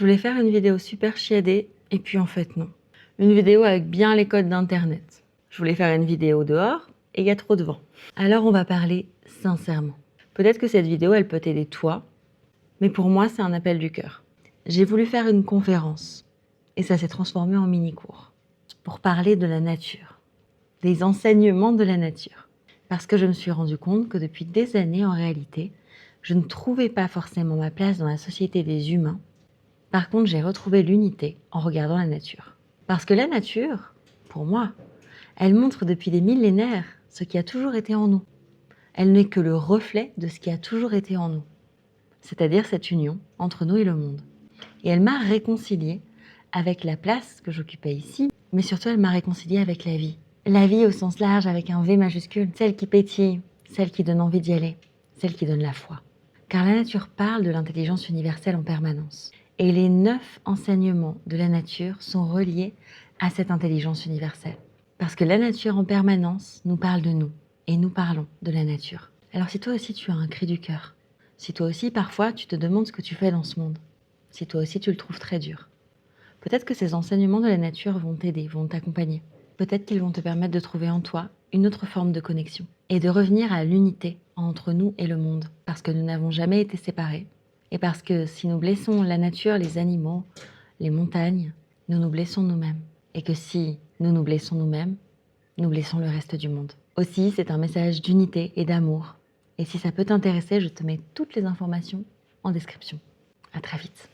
Je voulais faire une vidéo super chiadée, et puis en fait non. Une vidéo avec bien les codes d'internet. Je voulais faire une vidéo dehors, et il y a trop de vent. Alors on va parler sincèrement. Peut-être que cette vidéo, elle peut t'aider toi, mais pour moi, c'est un appel du cœur. J'ai voulu faire une conférence, et ça s'est transformé en mini-cours, pour parler de la nature, des enseignements de la nature. Parce que je me suis rendu compte que depuis des années, en réalité, je ne trouvais pas forcément ma place dans la société des humains. Par contre, j'ai retrouvé l'unité en regardant la nature. Parce que la nature, pour moi, elle montre depuis des millénaires ce qui a toujours été en nous. Elle n'est que le reflet de ce qui a toujours été en nous, c'est-à-dire cette union entre nous et le monde. Et elle m'a réconciliée avec la place que j'occupais ici, mais surtout elle m'a réconciliée avec la vie. La vie au sens large avec un V majuscule, celle qui pétille, celle qui donne envie d'y aller, celle qui donne la foi. Car la nature parle de l'intelligence universelle en permanence. Et les 9 enseignements de la nature sont reliés à cette intelligence universelle. Parce que la nature en permanence nous parle de nous, et nous parlons de la nature. Alors si toi aussi tu as un cri du cœur, si toi aussi parfois tu te demandes ce que tu fais dans ce monde, si toi aussi tu le trouves très dur, peut-être que ces enseignements de la nature vont t'aider, vont t'accompagner. Peut-être qu'ils vont te permettre de trouver en toi une autre forme de connexion et de revenir à l'unité entre nous et le monde, parce que nous n'avons jamais été séparés et parce que si nous blessons la nature, les animaux, les montagnes, nous nous blessons nous-mêmes. Et que si nous nous blessons nous-mêmes, nous blessons le reste du monde. Aussi, c'est un message d'unité et d'amour. Et si ça peut t'intéresser, je te mets toutes les informations en description. À très vite.